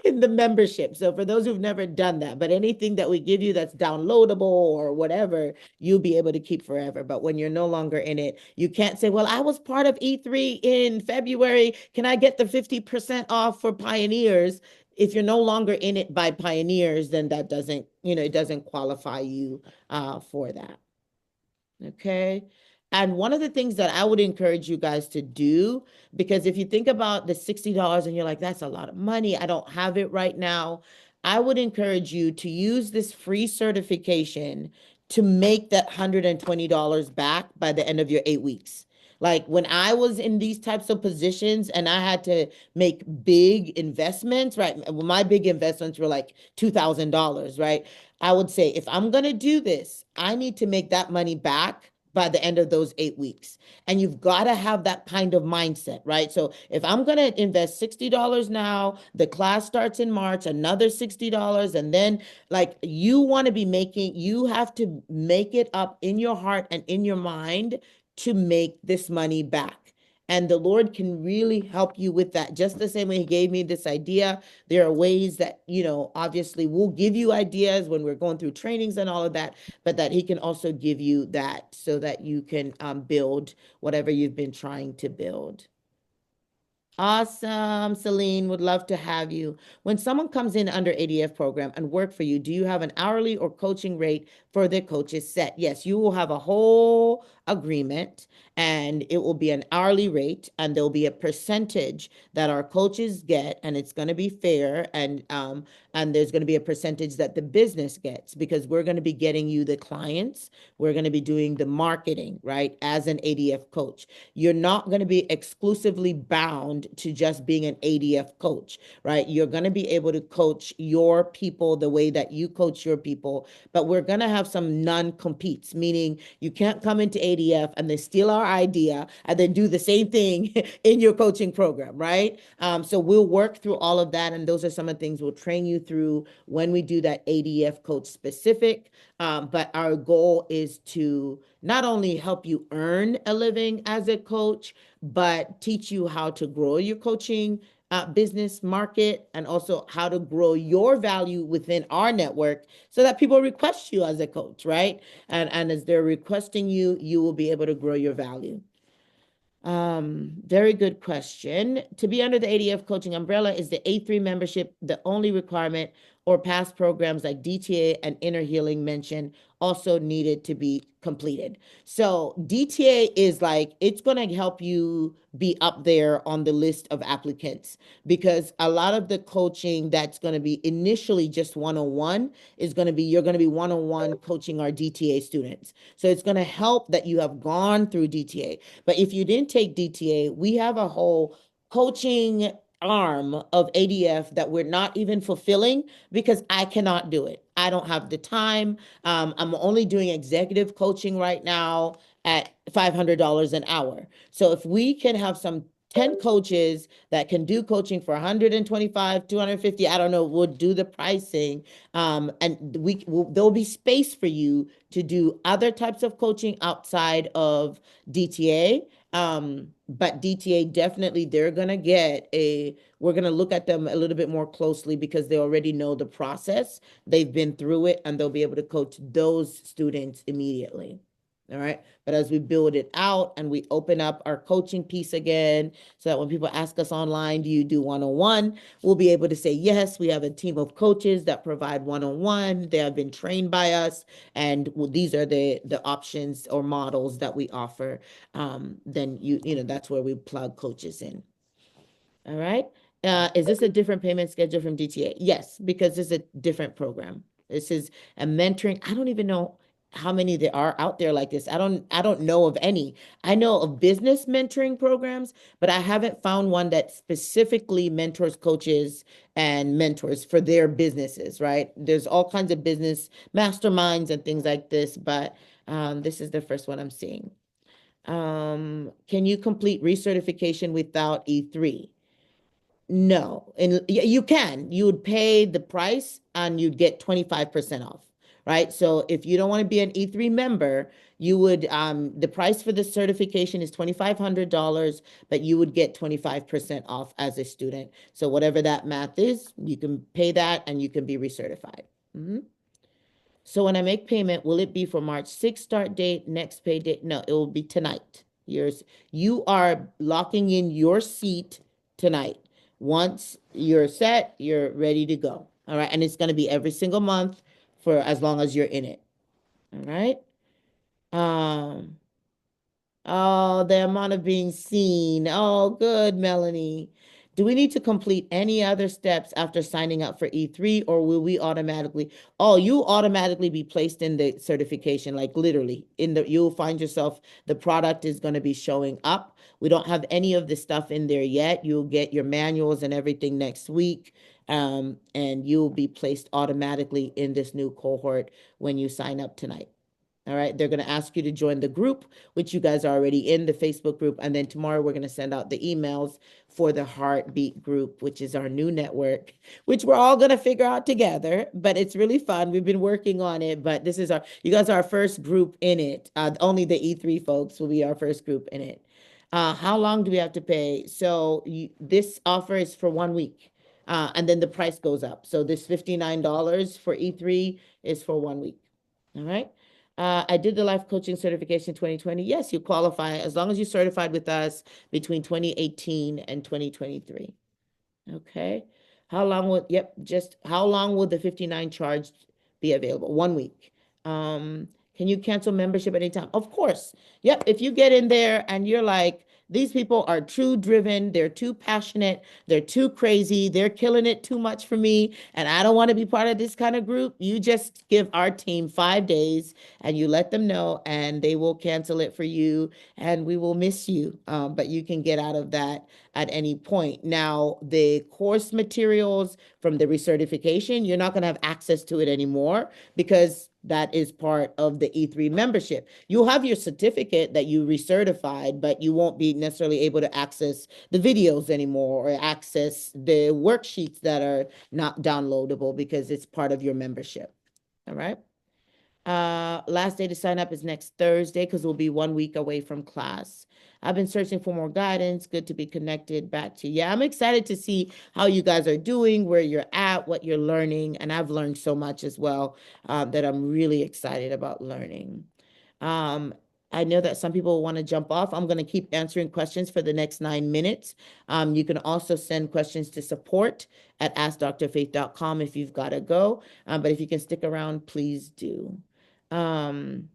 in the membership. So for those who've never done that, but anything that we give you that's downloadable or whatever, you'll be able to keep forever. But when you're no longer in it, you can't say, well, I was part of E3 in February. Can I get the 50% off for pioneers? If you're no longer in it by pioneers, then that doesn't, it doesn't qualify you for that. Okay. And one of the things that I would encourage you guys to do, because if you think about the $60 and you're like, that's a lot of money, I don't have it right now, I would encourage you to use this free certification to make that $120 back by the end of your 8 weeks. Like when I was in these types of positions and I had to make big investments, right? My big investments were like $2,000, right? I would say, if I'm going to do this, I need to make that money back by the end of those 8 weeks. And you've got to have that kind of mindset, right? So if I'm going to invest $60 now, the class starts in March, another $60, and then like you have to make it up in your heart and in your mind to make this money back. And the Lord can really help you with that. Just the same way He gave me this idea, there are ways that, obviously we'll give you ideas when we're going through trainings and all of that, but that He can also give you that so that you can build whatever you've been trying to build. Awesome. Celine, would love to have you. When someone comes in under ADF program and work for you, do you have an hourly or coaching rate for the coaches set? Yes, you will have a whole agreement and it will be an hourly rate and there'll be a percentage that our coaches get and it's going to be fair and there's going to be a percentage that the business gets because we're going to be getting you the clients. We're going to be doing the marketing, right? As an ADF coach. You're not going to be exclusively bound to just being an ADF coach, right? You're going to be able to coach your people the way that you coach your people, but we're going to have some non-competes, meaning you can't come into ADF and then steal our idea and then do the same thing in your coaching program, right? So we'll work through all of that. And those are some of the things we'll train you through when we do that ADF coach specific. But our goal is to not only help you earn a living as a coach, but teach you how to grow your coaching business market and also how to grow your value within our network so that people request you as a coach, right? And as they're requesting you, you will be able to grow your value. Very good question. To be under the ADF coaching umbrella, is the A3 membership the only requirement, or past programs like DTA and Inner Healing mentioned also needed to be completed? So DTA is like, it's going to help you be up there on the list of applicants because a lot of the coaching that's going to be initially just one-on-one is going to be, you're going to be one-on-one coaching our DTA students. So it's going to help that you have gone through DTA. But if you didn't take DTA, we have a whole coaching arm of ADF that we're not even fulfilling because I cannot do it. I don't have the time. I'm only doing executive coaching right now at $500 an hour. So if we can have some 10 coaches that can do coaching for 125, 250, I don't know, we'll do the pricing. And there'll be space for you to do other types of coaching outside of DTA. But DTA definitely, we're going to look at them a little bit more closely because they already know the process. They've been through it and they'll be able to coach those students immediately. All right. But as we build it out and we open up our coaching piece again, so that when people ask us online, do you do one-on-one? We'll be able to say, yes, we have a team of coaches that provide one-on-one. They have been trained by us. And these are the options or models that we offer. Then that's where we plug coaches in. All right. Is this a different payment schedule from DTA? Yes, because it's a different program. This is a mentoring. I don't even know. how many there are out there like this. I don't know of any. I know of business mentoring programs, but I haven't found one that specifically mentors coaches and mentors for their businesses, right? There's all kinds of business masterminds and things like this, but this is the first one I'm seeing. Can you complete recertification without E3? No, and you can. You would pay the price and you'd get 25% off, right? So if you don't want to be an E3 member, you would the price for the certification is $2,500, but you would get 25% off as a student. So whatever that math is, you can pay that and you can be recertified. Mhm. So when I make payment, will it be for March 6th start date, next pay date? No, it will be tonight. You are locking in your seat tonight. Once you're set, you're ready to go. All right. And it's going to be every single month for as long as you're in it. All right. Um, Oh, the amount of being seen. Oh, good, Melanie. Do we need to complete any other steps after signing up for E3, or will we automatically? Oh, you automatically be placed in the certification, like literally you'll find yourself, the product is going to be showing up. We don't have any of the stuff in there yet. You'll get your manuals and everything next week. And you'll be placed automatically in this new cohort when you sign up tonight. All right. They're going to ask you to join the group, which you guys are already in, the Facebook group. And then tomorrow we're going to send out the emails for the Heartbeat group, which is our new network, which we're all going to figure out together. But it's really fun. We've been working on it, but you guys are our first group in it. Only the E3 folks will be our first group in it. How long do we have to pay? So this offer is for 1 week. And then the price goes up. So this $59 for E3 is for 1 week. All right. I did the life coaching certification 2020. Yes, you qualify as long as you certified with us between 2018 and 2023. Okay. Just how long will the 59 charge be available? 1 week. Can you cancel membership anytime? Of course. Yep. If you get in there and you're like, these people are too driven, they're too passionate, they're too crazy, they're killing it too much for me, and I don't want to be part of this kind of group, you just give our team 5 days and you let them know, and they will cancel it for you, and we will miss you. But you can get out of that at any point. Now, the course materials from the recertification, you're not going to have access to it anymore because that is part of the E3 membership. You'll have your certificate that you recertified, but you won't be necessarily able to access the videos anymore or access the worksheets that are not downloadable because it's part of your membership. All right. Last day to sign up is next Thursday because we'll be 1 week away from class. I've been searching for more guidance. Good to be connected back to you. Yeah, I'm excited to see how you guys are doing, where you're at, what you're learning. And I've learned so much as well that I'm really excited about learning. Um, I know that some people want to jump off. I'm going to keep answering questions for the next 9 minutes. You can also send questions to support at askdrfaith.com if you've got to go. But if you can stick around, please do. Um,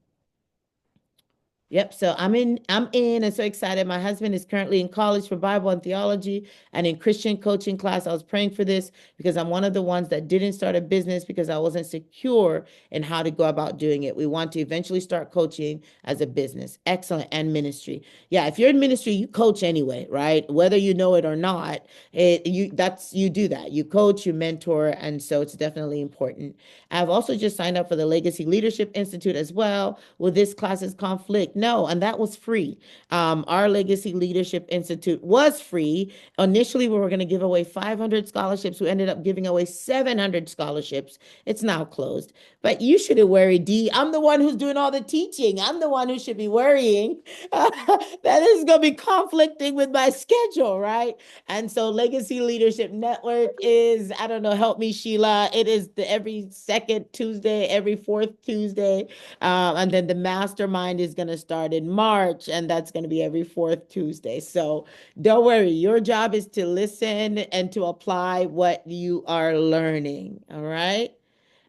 Yep. So I'm in and so excited. My husband is currently in college for Bible and theology and in Christian coaching class. I was praying for this because I'm one of the ones that didn't start a business because I wasn't secure in how to go about doing it. We want to eventually start coaching as a business. Excellent. And ministry. Yeah, if you're in ministry, you coach anyway, right? Whether you know it or not, you do that. You coach, you mentor, and so it's definitely important. I've also just signed up for the Legacy Leadership Institute as well. Will this class's conflict? No, and that was free. Our Legacy Leadership Institute was free. Initially, we were going to give away 500 scholarships. We ended up giving away 700 scholarships. It's now closed. But you shouldn't worry, Dee. I'm the one who's doing all the teaching. I'm the one who should be worrying. That is going to be conflicting with my schedule, right? And so Legacy Leadership Network is, I don't know, help me, Sheila. It is every second Tuesday, every fourth Tuesday. And then the mastermind is going to start in March, and that's going to be every fourth Tuesday. So don't worry. Your job is to listen and to apply what you are learning. All right.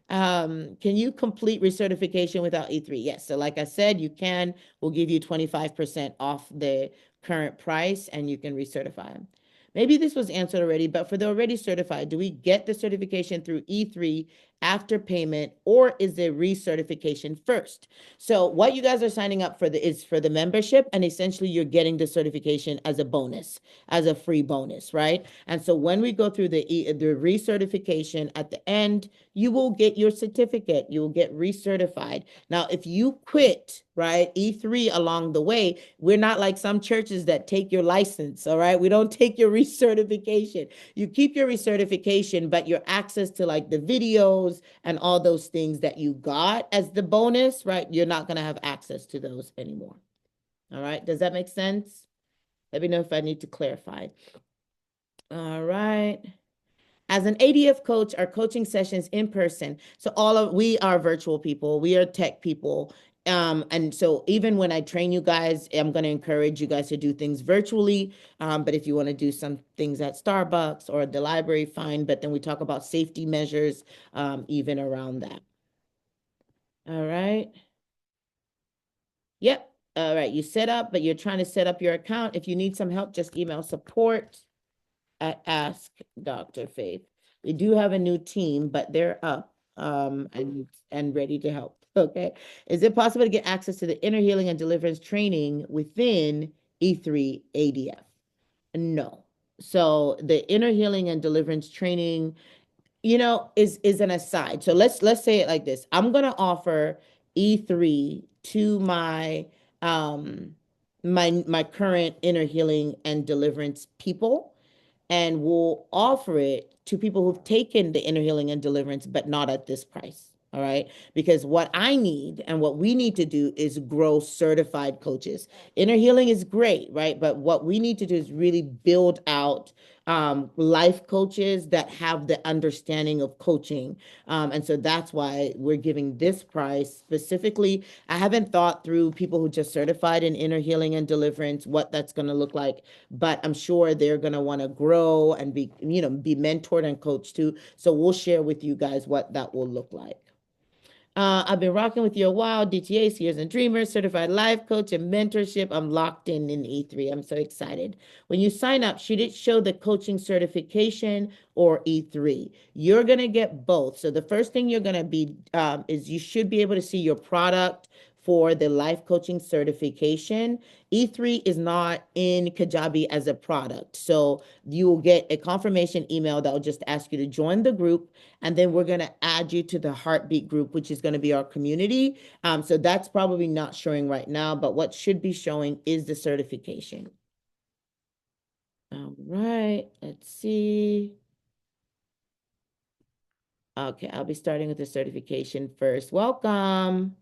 Can you complete recertification without E3? Yes. So like I said, you can. We'll give you 25% off the current price and you can recertify them. Maybe this was answered already, but for the already certified, do we get the certification through E3 after payment, or is it recertification first? So what you guys are signing up for is for the membership, and essentially you're getting the certification as a bonus, as a free bonus, right? And so when we go through the recertification at the end, you will get your certificate. You will get recertified. Now, if you quit, right, E3 along the way, we're not like some churches that take your license, all right? We don't take your recertification. You keep your recertification, but your access to like the videos and all those things that you got as the bonus, right? You're not going to have access to those anymore. All right. Does that make sense? Let me know if I need to clarify. All right. As an ADF coach, our coaching sessions in person. So we are virtual people. We are tech people. And so even when I train you guys, I'm going to encourage you guys to do things virtually. But if you want to do some things at Starbucks or the library, fine. But then we talk about safety measures, even around that. All right. Yep. All right. You set up, but you're trying to set up your account. If you need some help, just email support@Ask Dr. Faith. We do have a new team, but they're up and ready to help. Okay. Is it possible to get access to the inner healing and deliverance training within E3 ADF? No. So the inner healing and deliverance training, is an aside. So let's say it like this. I'm gonna offer E3 to my current inner healing and deliverance people, and we'll offer it to people who've taken the inner healing and deliverance, but not at this price. All right. Because what I need and what we need to do is grow certified coaches. Inner healing is great, right? But what we need to do is really build out life coaches that have the understanding of coaching. And so that's why we're giving this price specifically. I haven't thought through people who just certified in inner healing and deliverance, what that's going to look like, but I'm sure they're going to want to grow and be mentored and coached too. So we'll share with you guys what that will look like. I've been rocking with you a while. DTA, Seers and Dreamers, certified life coach and mentorship. I'm locked in E3. I'm so excited. When you sign up, should it show the coaching certification or E3? You're going to get both. So the first thing you're going to be is you should be able to see your product for the life coaching certification. E3 is not in Kajabi as a product. So you will get a confirmation email that will just ask you to join the group. And then we're going to add you to the Heartbeat group, which is going to be our community. So that's probably not showing right now, but what should be showing is the certification. All right, let's see. Okay, I'll be starting with the certification first. Welcome.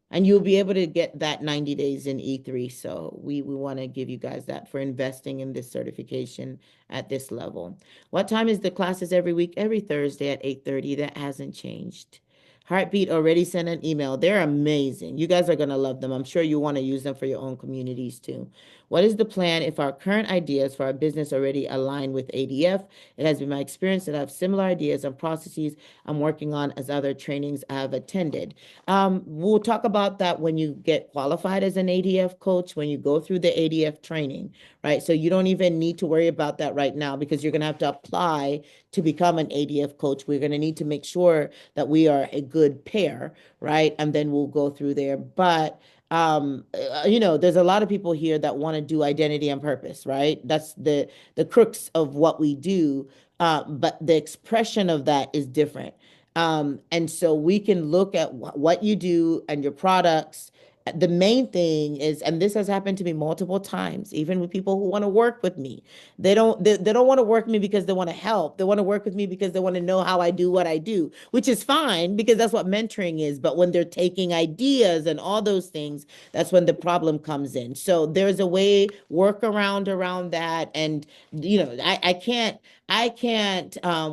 And you'll be able to get that 90 days in E3. So we want to give you guys that for investing in this certification at this level. What time is the classes every week? Every Thursday at 8:30. That hasn't changed. Heartbeat already sent an email. They're amazing. You guys are going to love them. I'm sure you want to use them for your own communities too. What is the plan if our current ideas for our business already align with ADF? It has been my experience that I have similar ideas and processes I'm working on as other trainings I have attended. We'll talk about that when you get qualified as an ADF coach, when you go through the ADF training, right? So you don't even need to worry about that right now because you're going to have to apply to become an ADF coach. We're going to need to make sure that we are a good pair, right? And then we'll go through there. But there's a lot of people here that want to do identity and purpose, right? That's the crux of what we do. But the expression of that is different. And so we can look at what you do and your products. The main thing is, and this has happened to me multiple times, even with people who want to work with me. They don't want to work with me because they want to help. They want to work with me because they want to know how I do what I do, which is fine because that's what mentoring is. But when they're taking ideas and all those things, that's when the problem comes in. So there's a way, workaround around that. And I can't,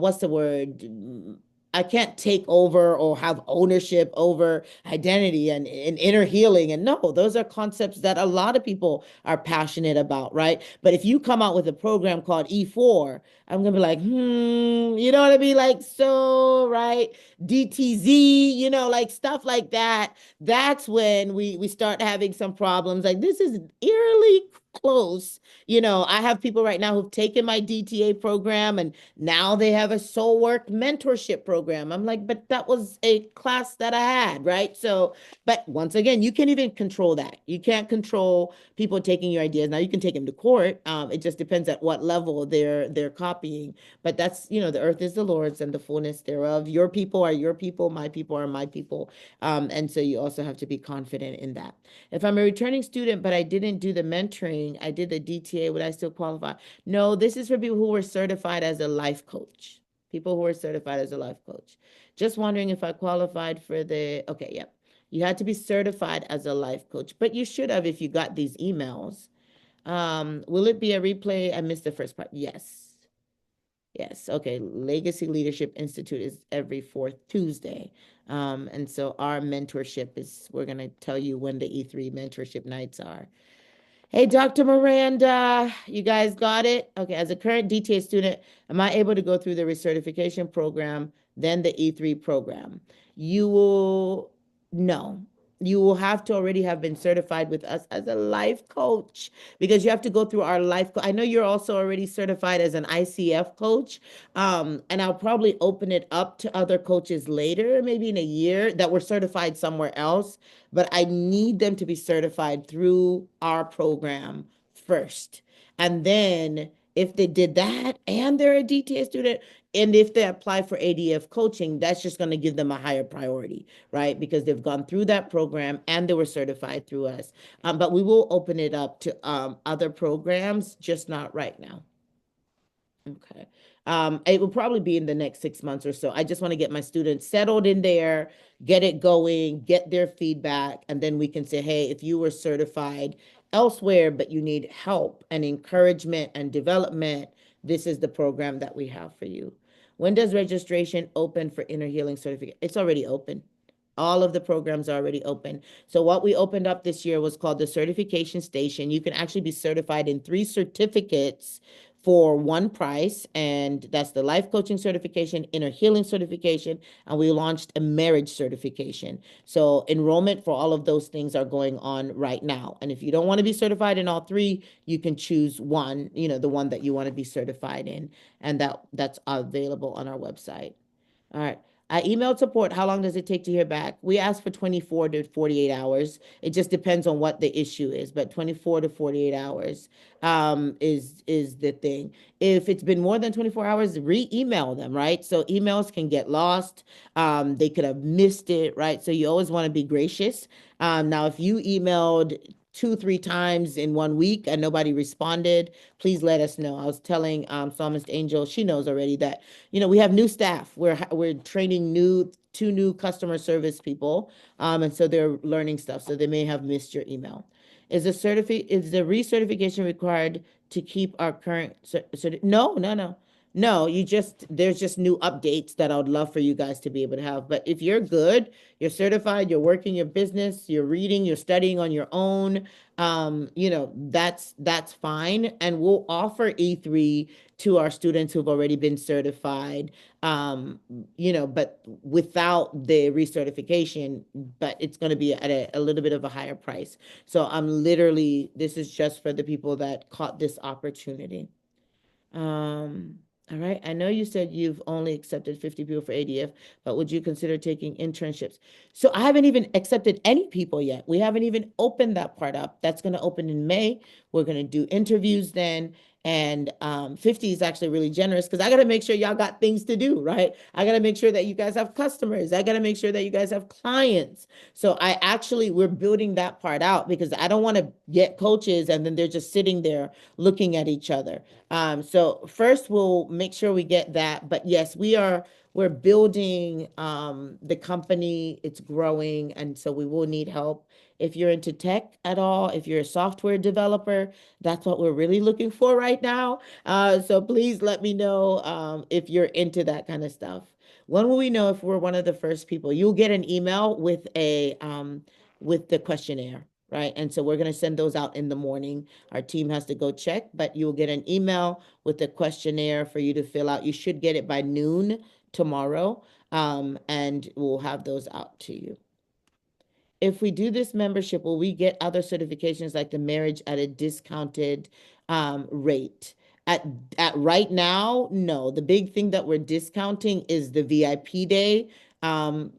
what's the word? I can't take over or have ownership over identity and inner healing. And no, those are concepts that a lot of people are passionate about, right? But if you come out with a program called E4, I'm gonna be like, you know what I mean? Like, so, right? DTZ, like stuff like that. That's when we start having some problems. Like, this is eerily close. I have people right now who've taken my DTA program and now they have a soul work mentorship program. I'm like, but that was a class that I had, right? So, but once again, you can't even control that. You can't control people taking your ideas. Now you can take them to court. It just depends at what level they're copying. But that's, the earth is the Lord's and the fullness thereof. Your people are your people, my people are my people. And so you also have to be confident in that. If I'm a returning student, but I didn't do the mentoring, I did the DTA, would I still qualify? No, this is for people who were certified as a life coach. People who are certified as a life coach. Just wondering if I qualified for okay, yep. You had to be certified as a life coach, but you should have if you got these emails. Will it be a replay? I missed the first part. Yes. Yes. Okay. Legacy Leadership Institute is every fourth Tuesday. And so our mentorship we're going to tell you when the E3 mentorship nights are. Hey, Dr. Miranda, you guys got it? Okay, as a current DTA student, am I able to go through the recertification program, then the E3 program? You will, no. You will have to already have been certified with us as a life coach because you have to go through our I know you're also already certified as an ICF coach. And I'll probably open it up to other coaches later, maybe in a year that were certified somewhere else, but I need them to be certified through our program first. And then if they did that and they're a DTA student, and if they apply for ADF coaching, that's just going to give them a higher priority, right? Because they've gone through that program and they were certified through us. But we will open it up to other programs, just not right now. Okay. It will probably be in the next 6 months or so. I just want to get my students settled in there, get it going, get their feedback, and then we can say, hey, if you were certified elsewhere, but you need help and encouragement and development, this is the program that we have for you. When does registration open for inner healing certificate? It's already open. All of the programs are already open. So what we opened up this year was called the Certification Station. You can actually be certified in 3 certificates for one price, and that's the life coaching certification, inner healing certification, and we launched a marriage certification. So enrollment for all of those things are going on right now. And if you don't want to be certified in all three, you can choose one, the one that you want to be certified in, and that's available on our website. All right. I emailed support. How long does it take to hear back? We ask for 24 to 48 hours. It just depends on what the issue is, but 24 to 48 hours is the thing. If it's been more than 24 hours, re-email them, right? So emails can get lost. They could have missed it, right? So you always want to be gracious. Now, if you emailed 2, 3 times in one week and nobody responded, please let us know. I was telling Psalmist Angel, she knows already that we have new staff. We're training two new customer service people, and so they're learning stuff. So they may have missed your email. Is the recertification required to keep our current No, no, no. No, there's just new updates that I would love for you guys to be able to have. But if you're good, you're certified, you're working your business, you're reading, you're studying on your own, that's fine. And we'll offer E3 to our students who've already been certified, but without the recertification, but it's going to be at a little bit of a higher price. So this is just for the people that caught this opportunity. All right. I know you said you've only accepted 50 people for ADF, but would you consider taking internships? So I haven't even accepted any people yet. We haven't even opened that part up. That's going to open in May. We're going to do interviews then. And 50 is actually really generous because I got to make sure y'all got things to do, right? I got to make sure that you guys have customers. I got to make sure that you guys have clients. So we're building that part out because I don't want to get coaches and then they're just sitting there looking at each other. So first we'll make sure we get that. But yes, we're building the company, it's growing, and so we will need help. If you're into tech at all, if you're a software developer, that's what we're really looking for right now. So please let me know if you're into that kind of stuff. When will we know if we're one of the first people? You'll get an email with the questionnaire, right? And so we're going to send those out in the morning. Our team has to go check, but you'll get an email with the questionnaire for you to fill out. You should get it by noon tomorrow, and we'll have those out to you. if we do this membership, will we get other certifications like the marriage at a discounted rate? At right now, no. The big thing that we're discounting is the VIP day. Um,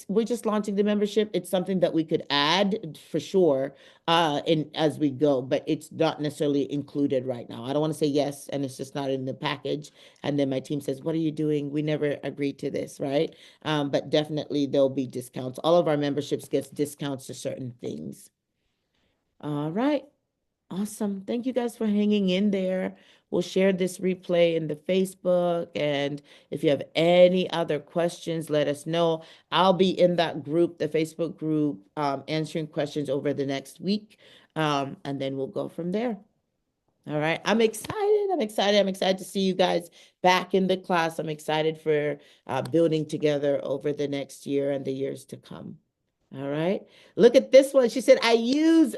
we're just launching the membership. It's something that we could add for sure in as we go, but it's not necessarily included right now. I don't want to say yes, and it's just not in the package. And then my team says, "What are you doing? We never agreed to this, right?" But definitely there'll be discounts. All of our memberships gets discounts to certain things. All right. Awesome. Thank you guys for hanging in there. We'll share this replay in the Facebook. And if you have any other questions, let us know. I'll be in that group, the Facebook group, answering questions over the next week. And then we'll go from there. All right. I'm excited. I'm excited. I'm excited to see you guys back in the class. I'm excited for building together over the next year and the years to come. All right. Look at this one. She said,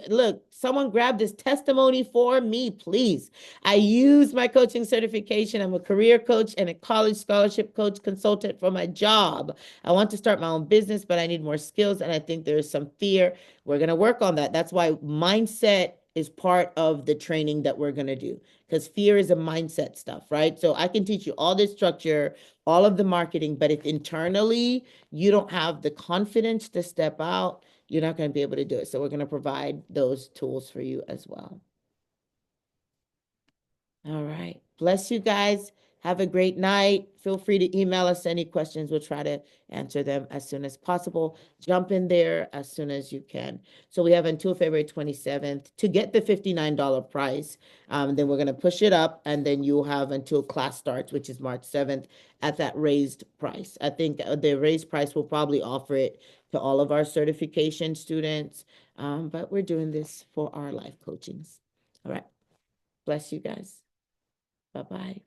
look, someone grab this testimony for me, please. I use my coaching certification. I'm a career coach and a college scholarship coach consultant for my job. I want to start my own business, but I need more skills. And I think there's some fear. We're going to work on that. That's why mindset is part of the training that we're going to do, because fear is a mindset stuff, right? So I can teach you all this structure, all of the marketing, but if internally you don't have the confidence to step out, you're not going to be able to do it. So we're going to provide those tools for you as well. All right. Bless you guys. Have a great night. Feel free to email us any questions. We'll try to answer them as soon as possible. Jump in there as soon as you can. So we have until February 27th to get the $59 price. Then we're going to push it up, and then you'll have until class starts, which is March 7th, at that raised price. I think the raised price will probably offer it to all of our certification students, but we're doing this for our life coachings. All right. Bless you guys. Bye-bye.